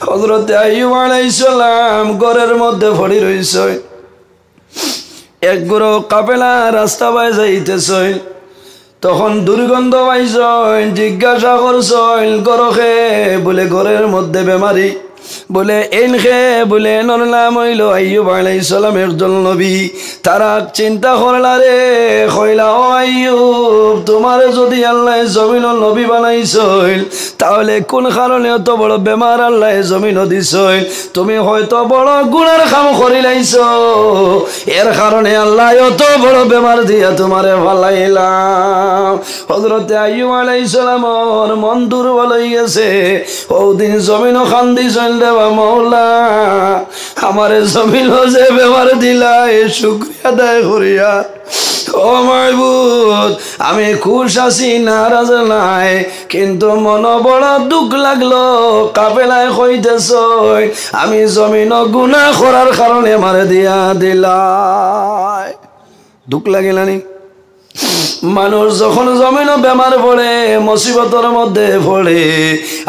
হযরত আইয়ুব আলাইহিস সালাম ঘরের মধ্যে পড়ে রইছে এক গুরু কাফেলা রাস্তা বাই যাইতেছে তখন দুর্গন্ধ পাইছে জিজ্ঞাসা করছেন গরখে বলে ঘরের মধ্যে বেমারি বলে এনখে বলে এনর নাম হইল আইয়ুব আলাইহিস সালাম একজন নবী তারা চিন্তা করলা রে কইলা ও আইয়ুব তোমার যদি আল্লাহ জমিন নবী বানাইছিল তাহলে কোন কারণে এত বড় বেমার আল্লাহ জমিন দিছিল তুমি হয়তো বড় গুনার কাম করিলাইছো এর কারণে আল্লাহ এত বড় বেমার দিয়া তোমারে ফালাইলাম হযরত আইয়ুব আলাইহিস সালামের মন দুর্বল হয়ে গেছে ওদিন জমিন কান্দিছিল দেবা মৌলা আমারে জমিন যে বেমার দিলা এ শুকরিয়া আদায় করিয়া ও মাহবুব আমি খুশ আছি নারাজ নাই কিন্তু মন বড় দুঃখ লাগলো কাফেলায় কইতেছ আমি জমিন গুনাহ করার কারণে মারে দিয়া দিলাই দুঃখ লাগিলানি মানুষ যখন জমিন বেমার পড়ে মুসিবতের মধ্যে পড়ে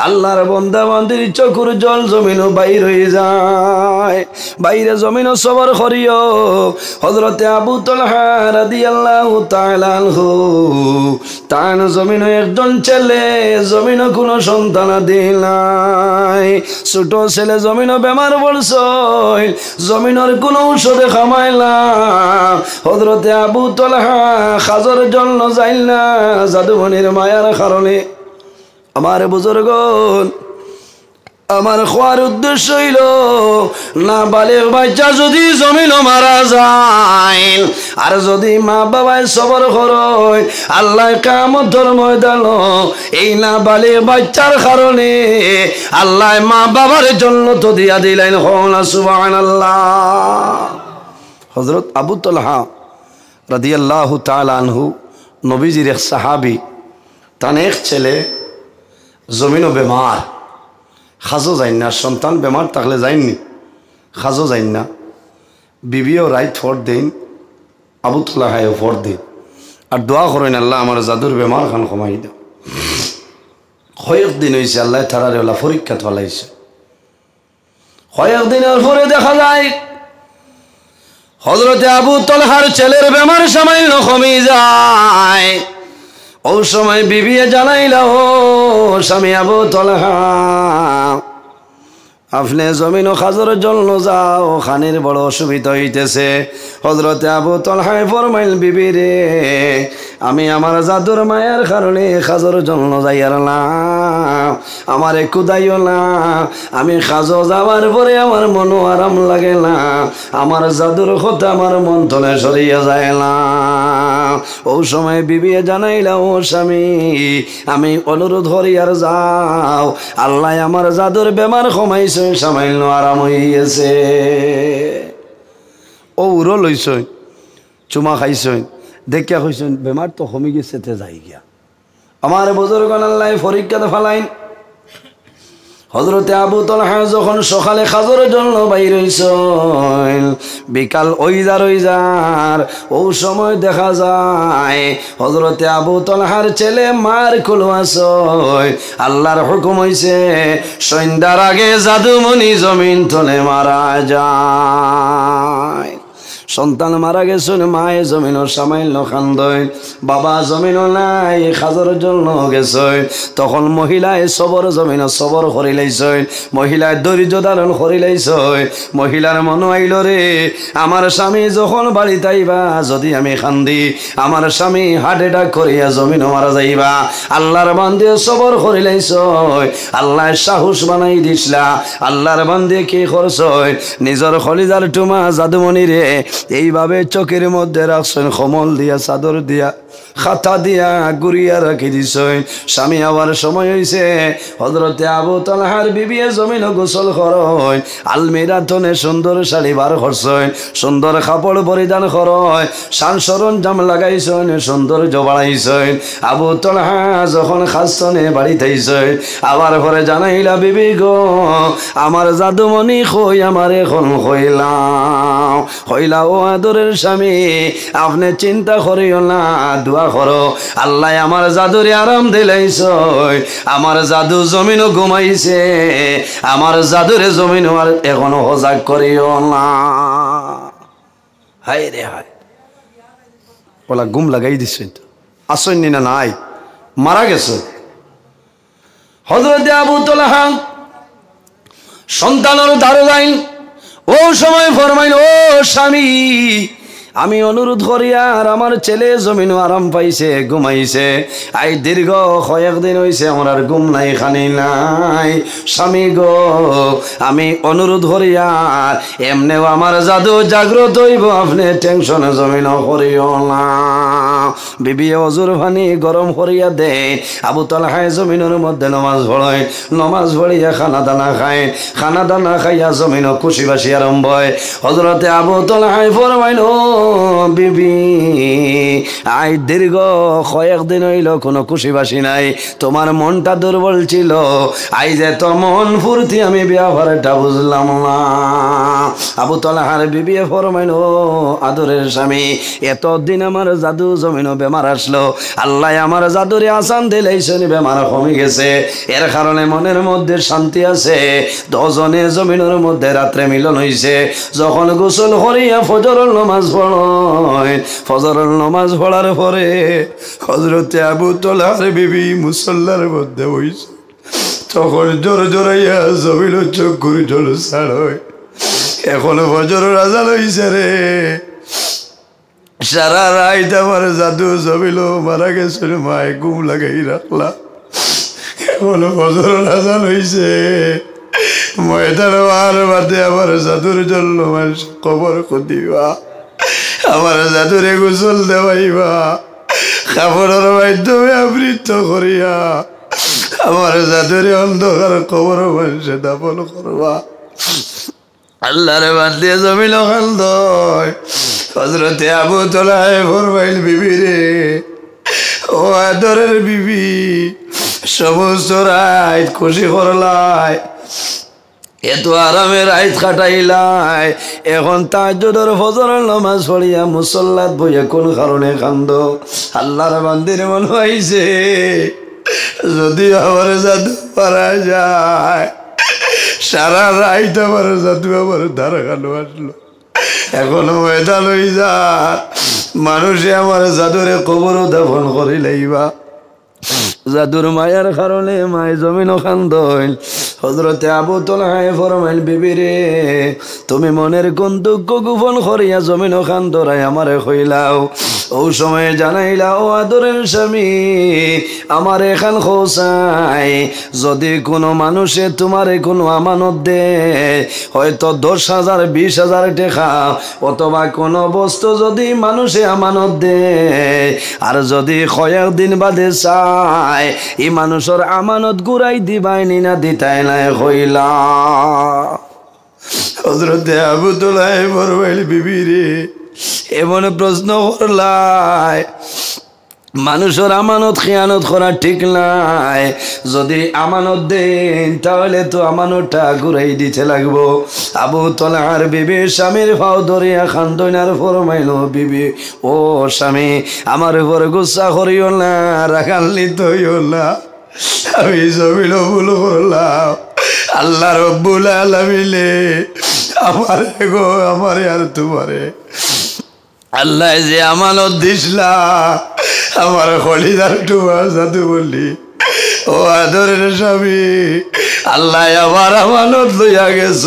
আল্লাহর বান্দা বান্দির চোখের জল জমিন বাইর হয়ে যায় বাইরে জমিন সবর করিও হযরত আবু তালহা রাদিয়াল্লাহু তাআলা আনহু তান জমিন একজন ছেলে জমিন কোন সন্তান দিলাই ছোট ছেলে জমিন বেমার পড়ছে জমিনের কোন ঔষধে খামাইলা হযরত আবু তালহা খাজর জন্য যাইল না জাদুমণির মায়ার কারণে আমার বুজুর্গ আমার খোয়ার উদ্দেশ্য হইল না বালে বাচ্চা যদি জমিন মারা যায় আর যদি মা বাবায় সবর করয় আল্লাহ কিয়ামতের ময়দানে এই না বালে বাচ্চার কারণে আল্লাহ মা বাবার জন্য তো দিয়া দিলেন হনা সুবহানাল্লাহ হযরত আবু তালহা রাদিয়াল্লাহু তাআলা আনহু নবীজির এক সাহাবী তার এক ছেলে জমিনও বেমার খাজো যাইন না সন্তান বেমার থাকলে যাইননি খাজো যাইন না বিবিও রাইত ফোর দিন আবু তালহায়ও ফোর দিন আর দোয়া করেন আল্লাহ আমার জাদুর বেমার খান কমাই দাও কয়েক দিন হয়েছে আল্লাহ তারারে ওলা পরীক্ষা ফলাইছে কয়েক দিনের পরে দেখা যায় হযরত আবু তালহার ছেলের বেমার সামান্য কমে যায় ও সময় বিবি জানাইলা ও স্বামী আবু তালহা আপনি জমিন খাজর জন্য যাও খানির বড় অসুবিধা হইতেছে হযরত আবু তালহা ফরমাইল বিবি রে আমি আমার জাদুর মায়ের কারণে খাজর জন্য যাইয়ার না আমারে কুদাইও না আমি খাজো যাওয়ার পরে আমার মনও আরাম লাগে না আমার জাদুর কথা আমার মন তলে সরিয়ে যায় না ও সময় বিবি জানাইলা ও স্বামী আমি অনুরোধ করি আর যাও আল্লাহ আমার জাদুর বেমার কমাইছে সামান্য আরাম হইয়াছে ও উড়ো লইছ চুমা খাইছ দেখিয়া কইছেন বেমার তো কমে গেছে তে যাই গিয়া আমার বুজুর্গ আল্লাহ পরীক্ষাতে ফালাইন হযরতে আবু তালহা যখন সকালে খাজরের জন্য বাইর হইছেন বিকাল ওইজার ও সময় দেখা যায় হযরতে আবু তালহার ছেলে মার কুলো আছে আল্লাহর হুকুম হইছে সন্ধ্যার আগে জাদুমণি জমিন তলে মারা যায় সন্তান মারা গেছেন মায়ে জমিন সামাইল খান্দয় বাবা জমিন নাই খাজর জন্য গেছে তখন মহিলায় সবর জমিন সবর করি লাইছে মহিলায় ধৈর্য ধারণ করি লাইছে মহিলার মন আইল রে আমার স্বামী যখন বাড়িতে আইবা যদি আমি খান্দি আমার স্বামী হার্ট অ্যাটাক করিয়া জমিন মারা যাইবা আল্লাহর বান্দে সবর করি লাইছ আল্লাহ সাহস বানাই দিসলা আল্লাহর বান্দে কি করছ নিজের খলিজার টুমা জাদুমণি রে এইভাবে চোখের মধ্যে রাখছেন কমল দিয়া চাদর দিয়া খাতা দিয়া গুড়িয়া রাখি দিছেন স্বামী আবার সময় হয়েছে হযরতে আবু তালহার বিবি জমিন গোসল করয় আলমিরা তনে সুন্দর শাড়ি বার করছেন সুন্দর কাপড় পরিধান করয় শান সরঞ্জাম লাগাইছেন সৌন্দর্য বাড়াইছেন আবু তালহা যখন খাসনে বাড়িতে আইছেন আবার ঘরে জানাইলা বিবি গো আমার জাদুমণি কই আমার এখন কইলা ও আদরের স্বামী আপনি চিন্তা করিও না দোয়া করো, আল্লাহ আমার জাদুরে আরাম দিলাইছ, আমার জাদু জমিনও ঘুমাইছে, আমার জাদুরে জমিনও আর এখনো সজাগ করিও না। হায় রে হায়, বলা ঘুম লাগাই দিচ্ছে তো, আসেননি না? নাই, মারা গেছে। হযরতে আবু তালহা সন্তানের দ্বারে যাইন, ও সময় ফরমাইল, ও স্বামী, আমি অনুরোধ করি আর আমার ছেলে জমিনও আরাম পাইছে, ঘুমাইছে, আই দীর্ঘ কয়েকদিন হইছে আমার আর ঘুম নাই, খানি নাই। স্বামী গো, আমি অনুরোধ করি আর এমনেও আমার জাদু জাগ্রত হইব, আপনি টেনশনে জমিন করিও না। বিবি অজুর পানি গরম করিয়া দে, আবু তালহায় জমিনের মধ্যে নমাজ পড়ে, নমাজ পড়িয়া খানা দানা খায়, খানা দানা খাইয়া জমিন খুশি বাসি আরম্ভ হয়। হযরতে আবু তালহায় ফরমাইল, বিবি আই দীর্ঘ কয়েকদিন হইল কোনো খুশি বাসি নাই, তোমার মনটা দুর্বল ছিল, আই যে তো মন ফুর্তি, আমি ব্যাপারটা বুঝলাম না। আবু তালহার বিবি ফরমাইল, আদরের স্বামী, এতদিন আমার জাদু জমিনও বেমার আসলো, আল্লাহ আমার জাদুরে আসান দিলেইছেন, বেমার কমে গেছে, এর কারণে মনের মধ্যে শান্তি আছে। 10 জনে জমিনের মধ্যে রাত্রে মিলন হইছে, যখন গোসল করিয়া ফজরের নামাজ পড়য়, ফজরের নামাজ পড়ার পরে হযরতে আবু তালহার বিবি মুসল্লার মধ্যে হইছে, তখন জোর জোরাইয়া জমিন চোখ ঘুরি জল ছাড়য়, এখনো ফজরের আজান হইছে রে, সারা রাত আমার জাদু জমিল, মারা গেছিল, মায় ঘুম লাগাই রাখলা, এখনো ফজরের আজান হইছে, ময়দান আর বাদে আমার জাদুর জন্য মানুষ কবর খুঁদিবা, আমার জাদুরে গোসল দেওয়াইবা, কাপড়ের মাধ্যমে আবৃত করিয়া আমার জাদুরে অন্ধকার কবর মানুষে দাপন করবা। আল্লাহরে বান্দিয়ে জমিল খান্দ। হযরতে আবু তালহা ফরমাইল, বিবি রে, ও আদরের বিবি, সমস্ত রাত খুশি করলাই, এত আরামে রাত কাটাইলাই, এখন তাহাজ্জুদের ফজরের নামাজ পড়িয়া মুসল্লাত বইয়া কোন কারণে কান্দ? আল্লাহর বান্দির মন হইছে, যদি আমার জাদু পারা যায়, সারা রাত আমার জাদু আমার ধারা খানো আসলো, এখনো ময়দান হই যা, মানুষে আমার জাদুরে কবর দাফন করি লাইবা। জাদুর মায়ার কারণে মায় জমিন খান্দইল। হযরতে আবু তালহা ফরমাইল, বিবি রে, তুমি মনের কোন দুঃখ গোপন করিয়া জমিন খান্দরাই আমারে কইলাও, ও সময়ে জানাইলা, ও আদরের স্বামী, আমার এখান খোসাই, যদি কোনো মানুষে তোমারে কোনো আমানত দে, হয়তো 10,000 20,000 টাকা, অথবা কোনো বস্তু যদি মানুষে আমানত দে, আর যদি কয়েকদিন বাদে চায় এই মানুষের আমানত ঘুরাই দিবাই না দিতাই না কইলা। হযরতে আবু তালহা ফরমাইল, বিবি রে, এমন প্রশ্ন করলাই, মানুষের আমানত খেয়ানত করা ঠিক নাই, যদি আমানত দেন তাহলে তো আমানতটা ঘুরাই দিতে লাগবো। আবু তালহার বিবি স্বামীর ভাও ধরিয়া খান্দইনার ফরমাইল, বিবি ও স্বামী, আমার উপর গুসা করিও না, রাগান্বিত হইও না, আমি জমিল ভুল করলাম, আল্লাহ রব্বুল আলামিনে আমারে গো, আমারে আর তোমারে আল্লাহ যে আমানত দিসলা, আমার খলিদার টুয়া জাদু বললি, ও আদরের স্বামী, আল্লাহ আমার আমানত লইয়া গেছ,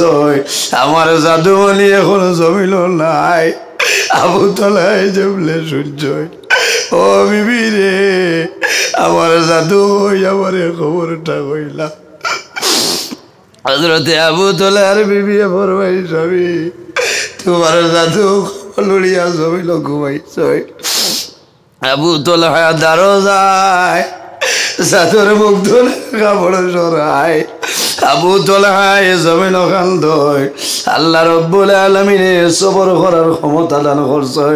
আমার জাদু বলি এখন জমিল নাই। আবু তালহা জমলে সূর্য, ও বিবি রে, আমার জাদু হই, আমার খবরটা কইলা। হযরতে আবু তালহার বিবি ফরমাই, স্বামী, তোমার জাদু লড়িয়া জমিল ঘুমাইছ। আবু তালহা দারো যায়, জাদুর মুখ ধরে কাপড় সরায়, আবু তলহায় জমিন কান্দয় আল্লাহ রব্বুল আলামিনে সবর করার ক্ষমতা দান করছে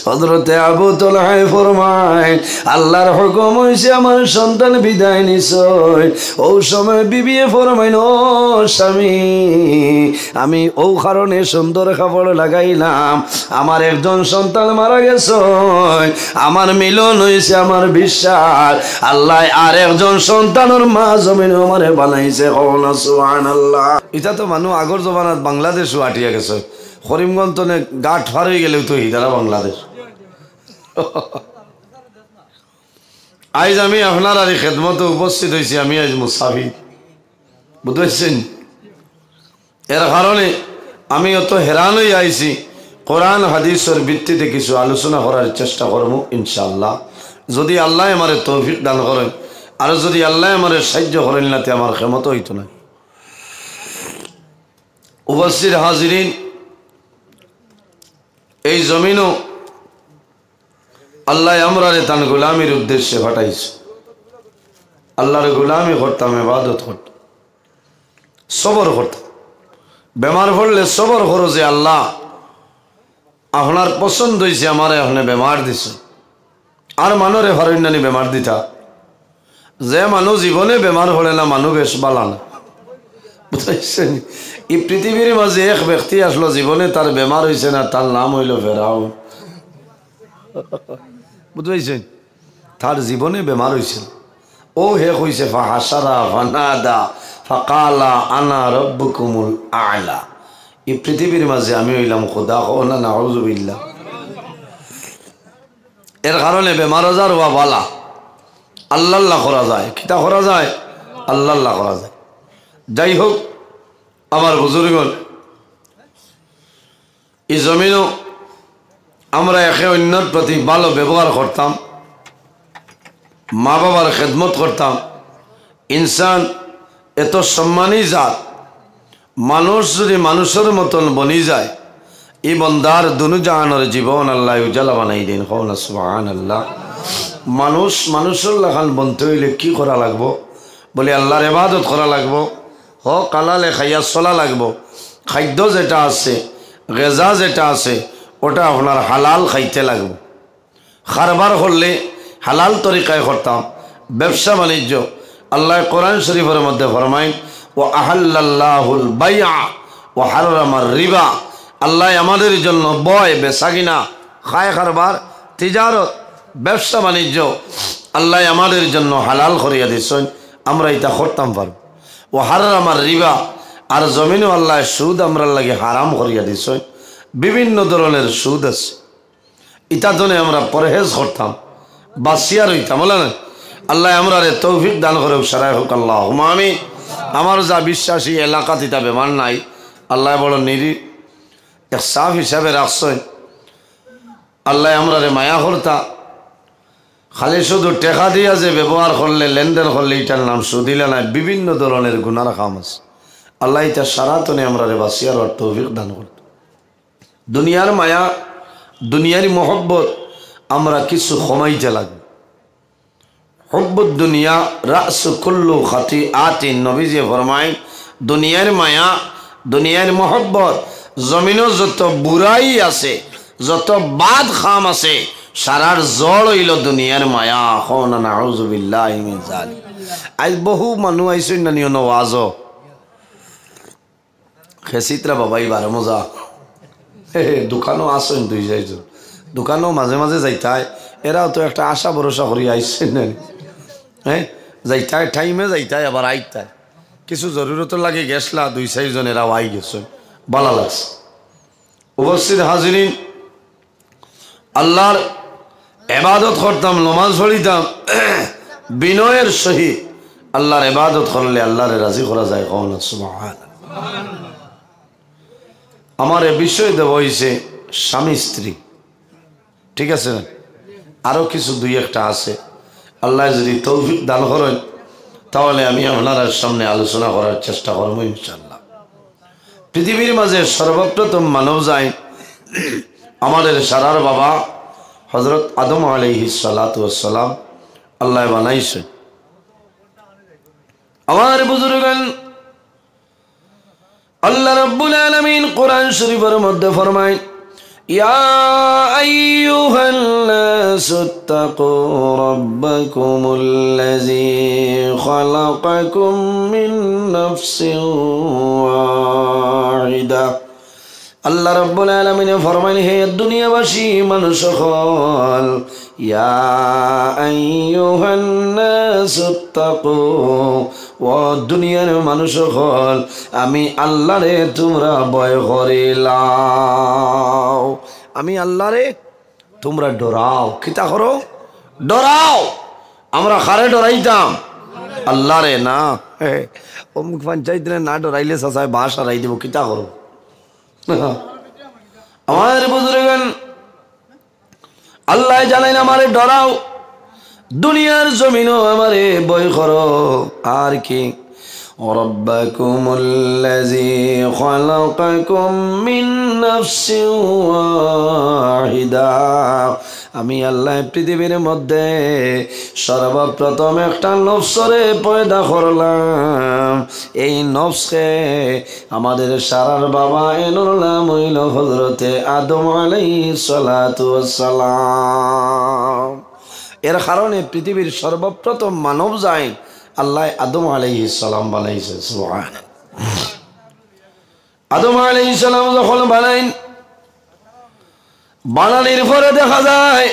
হযরতে আবু তলহায় ফরমায় আল্লাহর হুকুম হইছে আমার সন্তান বিদায় নিছয় ও সময় বিবিয়ে ফরমাইন ও স্বামী আমি ও কারণে সুন্দর কাপড় লাগাইলাম আমার একজন সন্তান মারা গেছে আমার মিলন হইছে আমার বিশ্বাস আল্লাহ আর একজন সন্তানের মা জমিনে আমারে বানাইছে কওনা সুবহানাল্লাহ এটা তো মানুষ আগর জমানাত বাংলাদেশও আটিয়া গেছে করিমগঞ্জ তো গাঠ ফার হয়ে গেলেও তো ইদারা বাংলাদেশ আজ আমি আপনার আর খেদমতে উপস্থিত হয়েছি আমি আজ মুসাফির বুঝতে এর কারণে আমি অত হেরান হয়ে আইছি কোরআন হাদিসের ভিত্তিতে কিছু আলোচনা করার চেষ্টা করব ইনশাআল্লাহ যদি আল্লাহ আমারে তৌফিক দান করেন আর যদি আল্লাহ আমারে সাহায্য করেন না তে আমার ক্ষমতা হইতো না উপস্থিত হাজিরিন এই জমিনও আল্লাহ আমরারে তান গোলামির উদ্দেশ্যে পাঠাইছে আল্লাহর গোলামি করতাম ইবাদত করতাম সবর করতাম বেমার পড়লে সবর করো যে আল্লাহ আপনার পছন্দ হয়েছে আমার এখানে বেমার দিছে আর মানুষে হরণ্যানি বেমার দিতা যে মানুষ জীবনে বেমার হলে না মানুষ বেশ বালা না বুঝতেছেন এই পৃথিবীর মাঝে এক ব্যক্তি আসলো জীবনে তার বেমার হয়েছে না তার নাম হইল ফেরাও বুঝতেছেন তার জীবনে বেমার হয়েছিল ও হে হয়েছে ফাহাসারা ফানাদা ফাকালা আনা রব্বুকুমুল আ'লা এই পৃথিবীর মাঝে আমি হইলাম খোদা ও না নাউযুবিল্লাহ এর কারণে বেমার আজার হওয়া বালা আল্লাহ করা যায় কিতা করা যায় আল্লাহ করা যায় যাই হোক আমার বুজুর্গণ এই জমিনও আমরা একে অন্যর প্রতি ভালো ব্যবহার করতাম মা বাবার খেদমত করতাম ইনসান এত সম্মানী জাত মানুষ যদি মানুষের মতন বনি যায় এই বন্দার দুনুজাহানের জীবন আল্লাহ উজালা বানাই দিন কওনা সুবহানাল্লাহ মানুষ মানুষের লাখান বনতে হইলে কি করা লাগবো বলে আল্লাহর ইবাদত করা লাগবো কালালে খাইয়া চলা লাগবো খাদ্য যেটা আছে গেজা যেটা আছে ওটা আপনার হালাল খাইতে লাগবো কারবার করলে হালাল তরিকায় করতাম ব্যবসা বাণিজ্য আল্লাহ কোরআন শরীফের মধ্যে ফরমায় ও আহাল্লাল্লাহুল বাইআ ও হারামার রিবা আল্লাহ আমাদের জন্য বয় বেচা কিনা খায় কারবার তিজারত ব্যবসা বাণিজ্য আল্লাহ আমাদের জন্য হালাল করিয়া দিচ্ছেন আমরা এটা করতাম পারব ও হারামার রিবা আর জমিনও আল্লাহ সুদ আমরা লাগে হারাম করিয়া দিচ্ছেন বিভিন্ন ধরনের সুদ আছে এটা জন্য আমরা পরহেজ করতাম বাসিয়া রইতাম বলে না আল্লাহ আমরা রে তৌফিক দান করে সারাই হোক আল্লাহ আমি আমার যা বিশ্বাসী এলাকাতে তা বেমার নাই আল্লাহ বড় নিরি এক সাফ হিসাবে রাখছেন আল্লাহ আমরা রে মায়া করতা খালি শুধু টেকা দিয়া যে ব্যবহার করলে লেনদেন করলে এটার নাম সুদিলে নাই বিভিন্ন ধরনের গুনার কাম আছে আল্লাহ এটা সারাতনে আমরা রে বাসিয়ার আর তৌফিক দান করত দুনিয়ার মায়া দুনিয়ার মহব্বত আমরা কিছু কমাইতে লাগবে হব্বুদ দুনিয়া রাস কুল্লু খাতিআতিন নবীজি ফরমায় দুনিয়ার মায়া দুনিয়ার মহব্বত জমিনও যত বুড়াই আছে যত বাদ খাম আছে সারার জড় হইল দুনিয়ার মায়া কওনা নাউযুবিল্লাহি মিন যালিক আজ বহু মানুষ আইসেন না নিও ওয়াজ খেসিত্রা বাবাই বারে মজা দোকানও আসেন দুই যাইজন দোকানও মাঝে মাঝে যাইতায় এরাও তো একটা আশা ভরসা করি আইসেন না হ্যাঁ যাইতায় টাইমে যাইতায় আবার আইতায় কিছু জরুরত লাগে গেছলা দুই চারজন এরাও আই গেছে ভালো লাগছে উপস্থিত হাজিরিন আল্লাহর ইবাদত করতাম নমাজ পড়িতাম বিনয়ের সহিত আল্লাহর ইবাদত করলে আল্লাহর রাজি করা যায় কওনা সুবহানাল্লাহ আমার এ বিষয় দেব হইছে স্বামী স্ত্রী ঠিক আছে আরো কিছু দুই একটা আছে আল্লাহ যদি তৌফিক দান করেন তাহলে আমি আপনার সামনে আলোচনা করার চেষ্টা করবো ইনশাআল্লাহ পৃথিবীর মাঝে সর্বপ্রথম মানব যায় আমাদের সারার বাবা হযরত আদম আলাইহিস সালাতু ওয়াস সালাম আল্লাহ বানাইছে আমার বুজুর্গান আল্লাহ রাব্বুল আলামিন কোরআন শরীফের মধ্যে ফরমায় ইয়া আইয়ুহান্নাসুত্তাকু রাব্বাকুমুল্লাযী খালাকাকুম মিন নাফসিন ওয়াহিদা। আল্লাহ রাব্বুল আলামিন ফরমায় হে দুনিয়াবাসী মানুষ সকল ইয়া আইয়ুহান্নাসুত্তাকু ও দুনিয়ার মানুষ সকল আমি আল্লাহরে তোমরা ভয় করিলাও। আমি আল্লাহরে তোমরা ডরাও। কিতা করো? ডরাও। আমরা কারে ডরাইতাম? আল্লাহরে না। অমুক পঞ্চায়েত না ডরাইলে চাচায় বাস হারাই দেব। কিতা করো? আমার বুজুর্গণ আল্লাহ জানাইন আমারে ডরাও, দুনিয়ার জমিনও আমারে ভয় করো। আর কি রাব্বাকুমুল্লাযী খালাকাকুম মিন নাফসিন ওয়াহিদা। আমি আল্লাহ পৃথিবীর মধ্যে সর্বপ্রথম একটা নফসরে পয়দা করলাম। এই নফসকে আমাদের সারার বাবা এনুর নাম হইল হযরতে আদম আলাইহিস সালাতু ওয়াস সালাম। এর কারণে পৃথিবীর সর্বপ্রথম মানব জাতি আল্লাহ আদম আলাইহিস সালাম বানাইছে। সুবহানাল্লাহ। আদম আলাইহিস সালাম যখন বানানোর পরে দেখা যায়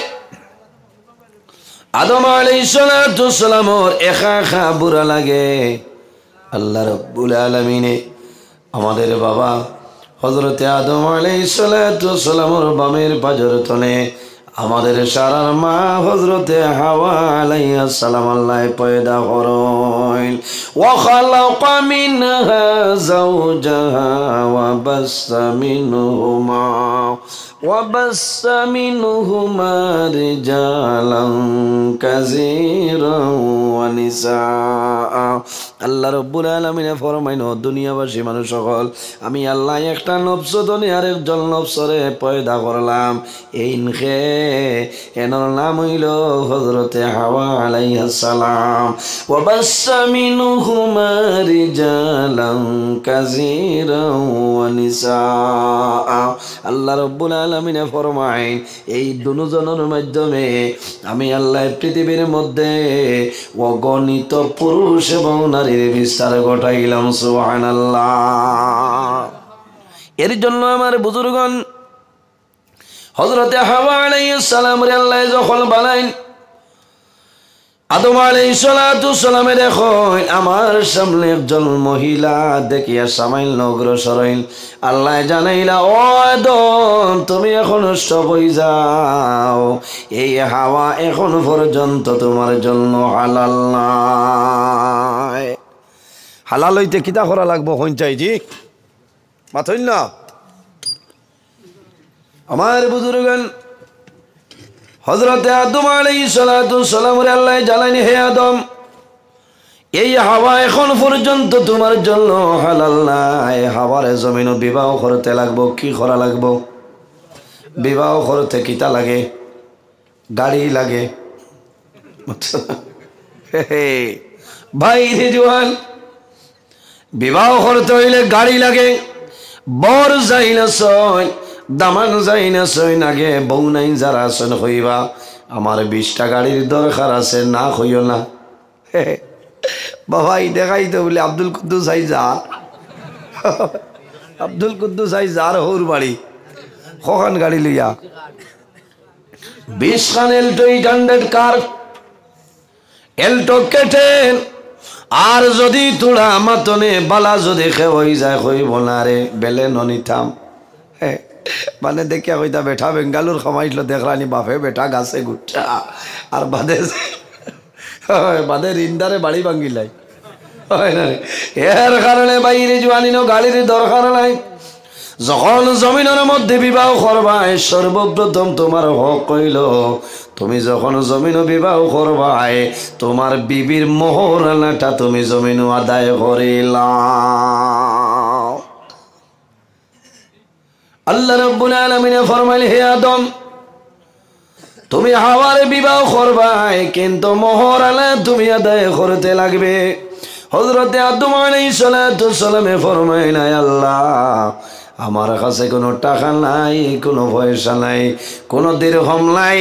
আদম আলাইহিস সালামের একা একা বুড়া লাগে। আল্লাহ রাব্বুল আলামিন আমাদের বাবা হযরতে আদম আলাইহিস সালামের বামের পাজর তলে আমাদের সারার মা হযরতে হাওয়া আলাইহিস সালাম আল্লাহ পয়দা করলেন। ওয়া খালাকা মিনহা যাওজাহা ওয়া বাসসা মিনহুমা রিজালান কাসীরান ওয়া নিসা। আল্লাহ রাব্বুল আলামিন ফরমাইন দুনিয়াবাসী মানুষ সকল আমি আল্লাহ একটা নফস দুনিয়ার একজন নফসরে পয়দা করলাম। এইনখে এনার নাম হইল হযরতে হাওয়া আলাইহিস সালাম। ওয়া বাসসা মিনহুমা রিজালান কাসীরান ওয়া নিসা। আল্লাহ রাব্বুল আলামিন ফরমায় এই দুজনের মাধ্যমে আমি আল্লাহ পৃথিবীর মধ্যে অগণিত পুরুষ এবং নারীর বিস্তার ঘটাইলাম। সুবহানাল্লাহ। এর জন্য আমার বুজুর্গণ হযরতে হাওয়া আলাইহিস সালাম রে আল্লাহ যখন বানাইন আদম আলাইহিস সালামের এখন আমার সামনে একজন মহিলা দেখিয়া সামাইল অগ্রসর হইল। আল্লাহ জানাইলা ও আদম তুমি এখন স্টপ হয়ে যাও, এই হাওয়া এখন পর্যন্ত তোমার জন্য হালাল নাই। হালাল হইতে কিতা করা লাগবো পঞ্চায়েতজি মাথইল না। আমার বুজুর্গণ হযরতে আদম আলাইহিস সালাম রে আল্লাহ জানাইনি হে আদম এই হাওয়া এখন পর্যন্ত তোমার জন্য হালাল নাই। হাওয়ার জমিন বিবাহ করতে লাগবো। কি করা লাগবো? বিবাহ করতে কিতা লাগে? গাড়ি লাগে। ভাই রে জওয়ান বিবাহ করতে হইলে গাড়ি লাগে। বর যাই না ছয় দামান যাই না ছয় নাগে বউ নাই যারা আছেন হইবা আমার 20টা গাড়ির দরকার আছে না হইও না। বাবাই দেখাইতে বলে আব্দুল কুদ্দুস আই যার আব্দুল কুদ্দুস আই যার হৌর বাড়ি কখন গাড়ি লইয়া 20 খান এলটো 800 কার এলটো কেটেন। আর যদি তোরা মাতনে বালা যদি খে হয়ে যায় হইব না রে বেলে ননিতাম। মানে দেখিয়া কইতা বেঠা বেঙ্গালুর খামাইছিল দেখলানি বাপে বেটা গাছে গুচ্ছা আর বাদে বাদে রিন্দারে বাড়ি ভাঙ্গিলাই। এর কারণে বাইরে জোয়ানিনো গাড়ির দরকার নাই। যখন জমিনের মধ্যে বিবাহ করবাই সর্বপ্রথম তোমার হক কইল তুমি যখন জমিন বিবাহ করবাই তোমার বিবির মোহরানাটা তুমি জমিন আদায় করিলা। আল্লাহ রাব্বুল আলামিন ফরমাইল হে আদম তুমি হাওয়ার বিবাহ করবাই কিন্তু মোহরানা তুমি আদায় করতে লাগবে। হযরতে আদম আলাইহিস সালাতু সালামে ফরমাইলেন, আল্লাহ আমার কাছে কোনো টাকা নাই, কোনো পয়সা নাই, কোনো দিরহাম নাই,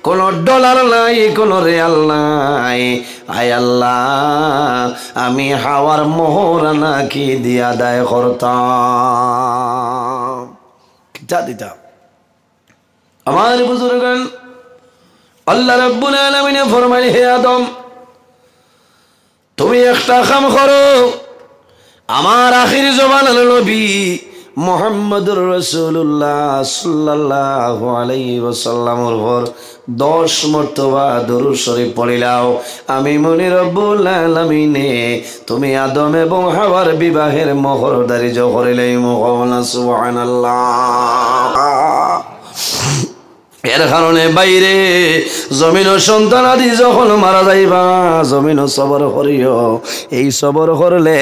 কোনো ডলার নাই, কোনো রিয়াল নাই। আয় আল্লাহ, আমি হাওয়ার মোহরানা কি দিয়া আদায় করতাম, যা দিতাম। আমার বুজুর্গান, আল্লাহ রাব্বুল আলামিন ফরমাইলেন, হে আদম তুমি একটা কাম করো, আমার আখির জবান নবী মুহাম্মদুর রাসূলুল্লাহ সাল্লাল্লাহু আলাইহি ওয়াসাল্লামের উপর 10 মর্তবা দরুদ শরীফ পড়িলাও। আমি মনি রব্বুল আলামিনে তুমি আদম এবং হাওয়ার বিবাহের মোহরদারি করিলেই মোহনা সুবহানাল্লাহ। এর কারণে বাইরে জমিন সন্তান আদি যখন মারা যাইবা, জমিন সবর করিও। এই সবর করলে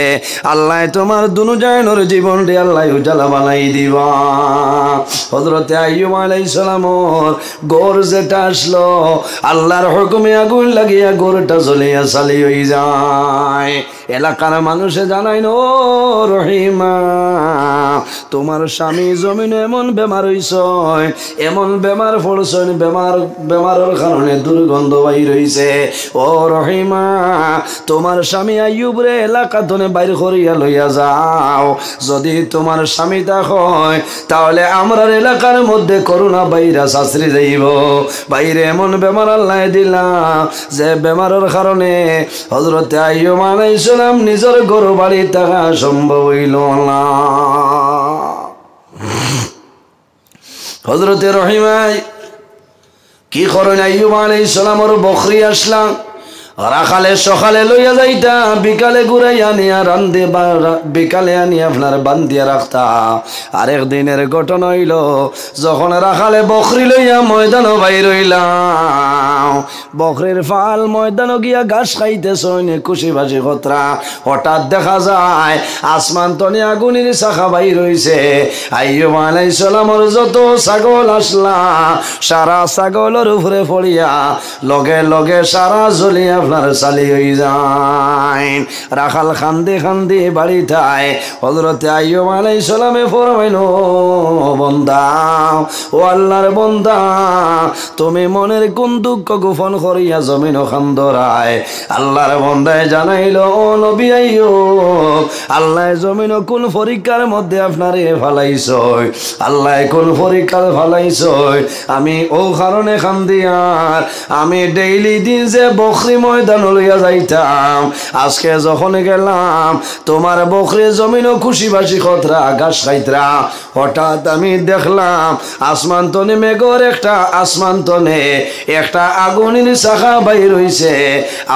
আল্লাহ তোমার দুনু জায়নের জীবন রে আল্লাহ উজালা বানাই দিবা। হযরতে আইয়ুব আলাইহিস সালামর গড় যেটা আসলো, আল্লাহর হুকুমে আগুন লাগিয়া গড়টা জ্বলিয়া চালি হয়ে যায়। এলাকার মানুষে জানাই নো রহিমা, তোমার স্বামী জমিনে এমন বেমার হইছ, এমন বেমার পড়ছেন, বেমারের কারণে দুর্গন্ধ বাইর হইছে। ও রহিমা, তোমার স্বামী আইয়ুব রে এলাকা ধনে বাইর করিয়া লইয়া যাও। যদি তোমার স্বামী তা হয়, তাহলে আমরা এলাকার মধ্যে করোনা ভাইরাস আছড়ে যাইব। বাইরে এমন বেমার আল্লাহ দিলাম যে বেমারের কারণে হযরতে আইয়ুব আলাইহিস সালাম নিজের ঘর বাড়ি থাকা সম্ভব হইল না। হযরতে রহিমাই কি করেন, আইয়ুব আলাইহিস সালামের বকরি আসলাম, রাখালে সকালে লইয়া যাইতা, বিকালে ঘুরাইয়া নিয়া রান্ধে, বিকালে আনিয়া আপনার বান্ধিয়া রাখতা। আরেক দিনের ঘটনা হইল, যখন রাখালে বকরি লইয়া ময়দানও বাইর হইলাম, বকরির ফাল ময়দানও গিয়া ঘাস খাইতেছেন, খুশি বাসি খতরা। হঠাৎ দেখা যায় আসমান তনে আগুনের শাখা বাইর হইছে। আইয়ুব আলাইহিস সালামের যত ছাগল আসলা, সারা ছাগলের উপরে পড়িয়া লগে লগে সারা জ্বলিয়া চালি হয়ে যায়। রাখাল খান্দি খান্দি বাড়ি থায়। হযরতে আইয়ুব আলাইহিস সালামে ফরমাইল, বন্দা, ও আল্লাহর বন্দা, তুমি মনের কোন দুঃখ গোপন করিয়া জমিন খান্দরায়। আল্লাহর বন্দায় জানাইল, ও নবী আইয়ুব, আল্লাহ জমিন কোন পরীক্ষার মধ্যে আপনারে ফালাইছ, আল্লাহ কোন পরীক্ষার ফালাইছ, আমি ও কারণে খান্দিয়ার। আমি ডেইলি দিন যে বকরি ময়দান লইয়া যাইতাম, আজকে যখন গেলাম তোমার বকরি জমিনও খুশি বাসি খতরা ঘাস খাইতরা। হঠাৎ আমি দেখলাম আসমান তনে মেঘর একটা, আসমান তনে একটা আগুনের শাখা বাইর হইছে।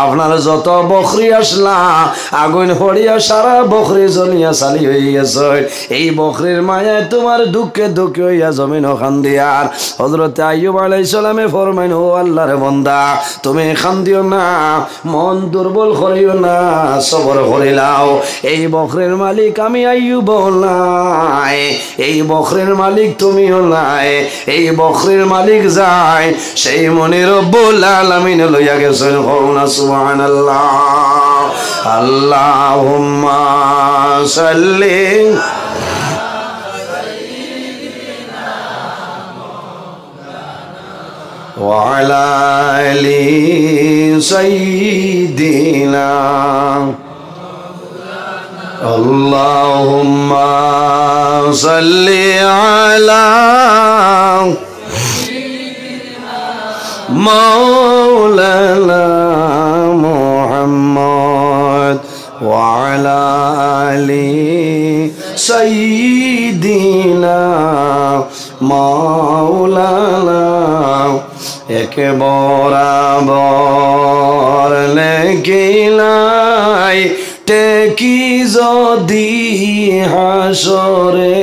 আপনার যত বকরি আসলা, আগুন পড়িয়া সারা বকরি জ্বলিয়া চালি হয়ে গেছে। এই বকরির মায়ায় তোমার দুঃখে দুঃখে হইয়া জমিন খান্দিয়ার। হযরতে আইয়ুব আলাইহিস সালামে ফরমাইন, ও আল্লাহর বান্দা, তুমি খান্দিও না, মন দুর্বল করিও না, সবর করিলাও। এই বকরির মালিক আমি আইয়ুব নাই, এই বকরির মালিক তুমিও নাই। এই বকরির মালিক যায় সেই মনি রব্বুল আলামিন লইয়া গেছেন। কওনা সুবহানাল্লাহ। আল্লাহুম্মা সাল্লি وعلى آل سيدنا اللهم صل على مولانا محمد وعلى آل سيدنا مولانا এক বরাবর লেখিলাই টেকি যদি হাসরে,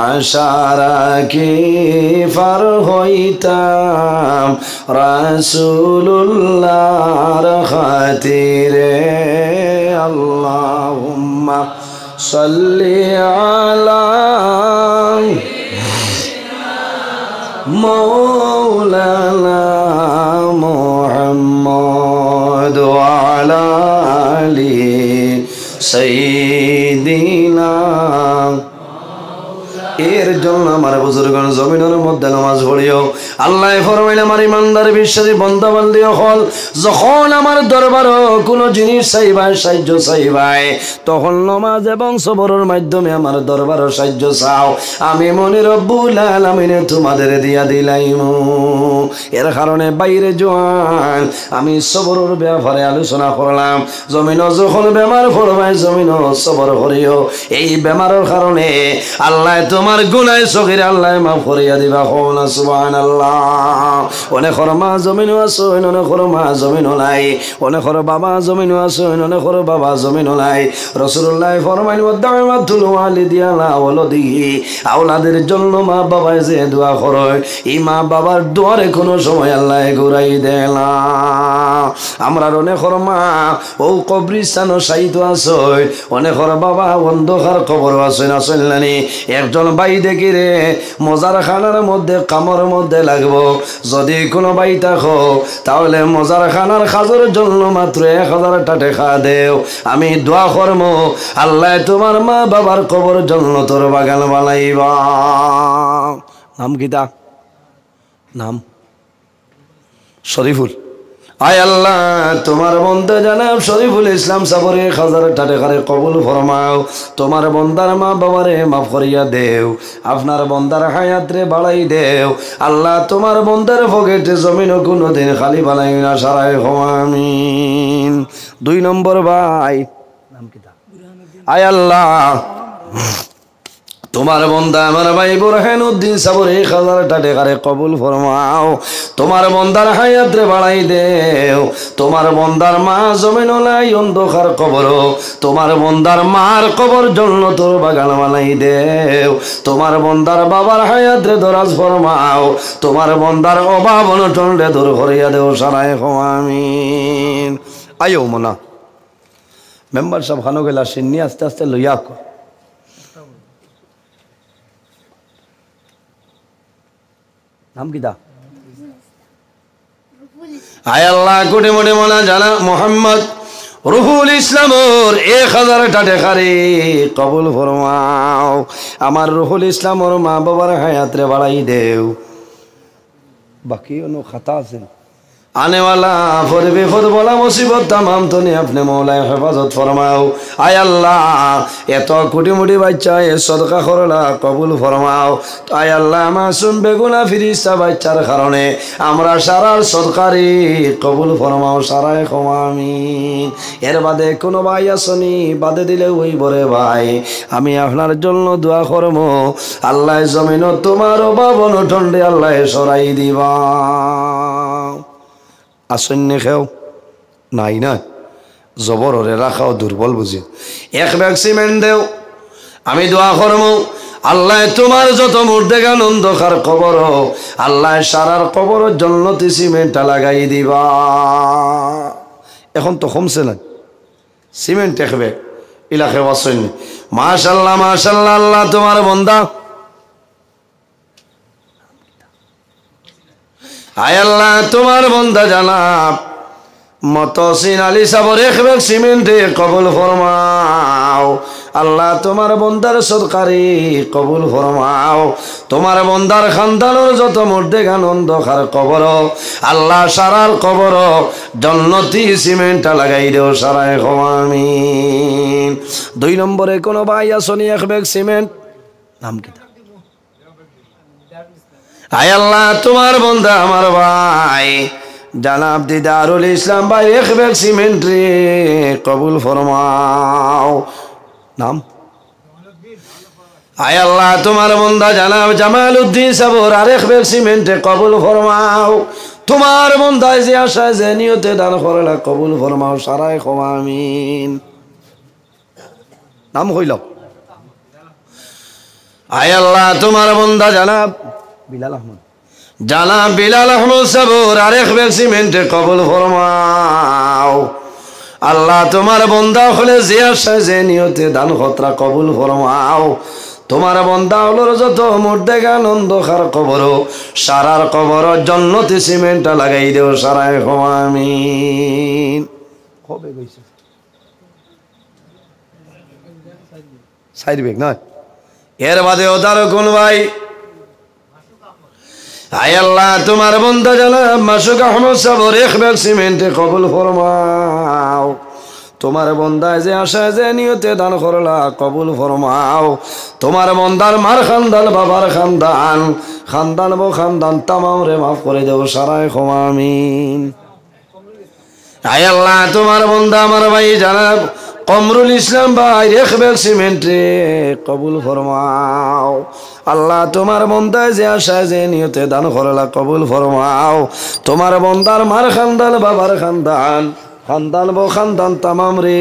আশা রাখি পার হইতাম রাসূলুল্লাহর খাতিরে। আল্লাহুম্মা সাল্লি আলা مولانا محمد وعلى آل سيدنا এর জন্য আমার বুজুর্গণ জমিনের মধ্যে নামাজ পড়িও আল্লাহ ফরমাইল আমার ইমানদার বিশ্বাসী বান্দা বান্দি হল যখন আমার দরবারে কোনো জিনিস চাইবাই সাহায্য চাইবাই তখন নামাজ এবং সবরের মাধ্যমে আমার দরবারে সাহায্য চাও আমি মনে রব্বুল আলামিন তোমাদের দিয়া দিলাইম এর কারণে বাইরে জোয়ান আমি সবরের ব্যাপারে আলোচনা করলাম জমিন যখন বেমার পড়বাই জমিন সবর করিও এই বেমারের কারণে আল্লাহ তোমার গুনাহ সগীরা আল্লাহ মাফ করিয়া দিবা হওনা সুবহানাল্লাহ অনেকের মা জমিনও আছে অনেকের মা জমিনও নাই অনেকের বাবা জমিনও আছে অনেকের বাবা জমিনও নাই রাসূলুল্লাহ ফরমাইল ওয়াদাওয়াতুল ওয়ালিদি আলা ওয়ালাদিহি আওলাদের জন্য মা বাবায় যে দোয়া করে এই মা বাবার দোয়ারে কোনো সময় আল্লাহ ঘুরাই দেয় না আমরা অনেকের মা ও কবরস্থানও সাইতো আছে অনেকের বাবা অন্ধকার কবর আছে না চললানি একজন ভাই দেখি রে মজার খানার মধ্যে কামর মধ্যে লাগবো যদি কোনো ভাই থাকো তাহলে মজার খানার খাজের জন্য মাত্র 1000 টাকা দেও আমি দোয়া করবো আল্লাহ তোমার মা বাবার কবর জন্য তোর বাগান বানাইবা নাম কিতা নাম শরীফুল আয় আল্লাহ তোমার বন্ধু জানাব শরীফুল ইসলাম সাবরে 1000 টাকারে কবুল ফরমাও তোমার বন্দার মা বাবারে মাফ করিয়া দেও আপনার বন্দার হায়াতরে বাড়াই দেও আল্লাহ তোমার বন্দার পকেটে জমিন কোনোদিন খালি বানাই না সারাই আমিন 2 নম্বর ভাই নাম কি আয় আল্লাহ তোমার বন্দা আমার ভাই বুরহানুদ্দিন সাবরে 1000 টাকারে কবুল ফরমাও তোমার বন্দার হায়াতরে বাড়াই দেও তোমার বন্দার মা জমিনও নাই অন্ধকার কবর তোমার বন্দার মার কবর জন্য তোর বাগান বানাই দেও তোমার বন্দার বাবার হায়াতরে দরাজ ফরমাও তোমার বন্দার অভাব অনটনরে দূর করিয়া দেও সারাই আমিন আয়ো মনা মেম্বার সব খানো গেলা সিন্নি আস্তে আস্তে লইয়া নাম কি দা আয় আল্লাহ কোটি মোটি মোনা জানা মোহাম্মদ রুহুল ইসলামর 1000 টাকারে কবুল ফরমাও আমার রুহুল ইসলামর মা বাবার হায়াতরে বাড়াই দেও বাকি অন্য খাতা আছে आने वाला फर बेफर बोला मुसीबत तमाम तो नहीं अपने मौला हिफाजत फरमाओ आय अल्लाह एत कोटी मोटी बच्चा ए सदका करला कबूल फरमाओ तो आय अल्लाह मासूम बेगुना फिरिस्ता बच्चार कारणे आमरा सारार सदकारे कबूल फरमाओ साराय आमीन एर बादे कोनो भाई आसनी बादे दिले ओई बरे भाई आमी आपनार जन्य दुआ करबो आल्लाह जमिन तोमार अभाव अनटन आल्लाह सराई दिबा আসন্নে খেও নাই না জবরে রাখাও দুর্বল বুঝি 1 ব্যাগ সিমেন্ট দেও আমি দোয়া করব আল্লাহ তোমার যত মুর্দেগান অন্ধকার কবর আল্লাহ সারার কবর জান্নাতি সিমেন্ট লাগাই দিবা এখন তো কমছে না সিমেন্ট 1 ব্যাগ ইলাকে ওয়াসন্নে মাশাআল্লাহ মাশাআল্লাহ আল্লাহ তোমার বান্দা आय अल्लाह तुम्हार बंदा जनाब मतसिन अली साहब 1 बैग सीमेंट कबूल फरमाओ अल्लाह तुम्हार बंदार सदकारे कबूल फरमाओ तुम्हार बंदार खानदानर जत मुर्देगान अंधकार कबर अल्लाह सारार कबर जन्नती सीमेंट लगाई देओ साराय आमीन 2 नम्बरे कोनो भाई आसनी 1 बैग सीमेंट नाम की आय अल्लाह तुम्हार बंदा हमार भाई जनाब दीदारुल इस्लाम भाई 1 बैग सीमेंट रे कबूल फरमाओ नाम आय अल्लाह तुम्हार बंदा जनाब जमालुद्दीन साहब 1 बैग सीमेंट कबूल फरमाओ तुम्हार बंदा जे आशा जे नियते दान करला कबूल फरमाओ साराय आमीन नाम কইলো आय अल्लाह तुम्हार बंदा जनाब बिलाल अहमद जाना बिलाल अहमद सबूर 1 बैग सीमेंट कबूल फरमाओ अल्लाह तुम्हार बंदा हले जे आशा जे नियते दान खतरा कबूल फरमाओ তোমার বন্দা হলোর যত মুর্দে গান অন্ধকার কবর সারার কবর জন্নতি সিমেন্টটা লাগাই দেও সারায় আমিন হবে কইছে সাইড বেগ নয় এর বাদে ওদার কোন ভাই আয় আল্লাহ তোমার বন্দা জানা মাসুক আহমদ সাবর এক ব্যাগ সিমেন্টে কবুল ফরমাও তোমার বন্দায় যে আশা যে নিয়তে দান করলা কবুল ফরমাও তোমার বন্দার মার খানদান বাবার খানদান খানদান বো খানদান তামাম রে মাফ করে দেব সারায় আমিন আয় আল্লাহ তোমার বন্দা আমার ভাই জানাব কমরুল ইসলাম ভাই এক ব্যাগ সিমেন্টে কবুল ফরমাও আল্লাহ তোমার বন্দায় যে আশায় যে নিয়তে দান করলা কবুল ফরমাও তোমার বন্দার মার খানদান বাবার খানদান খানদান বো খানদান তামাম রে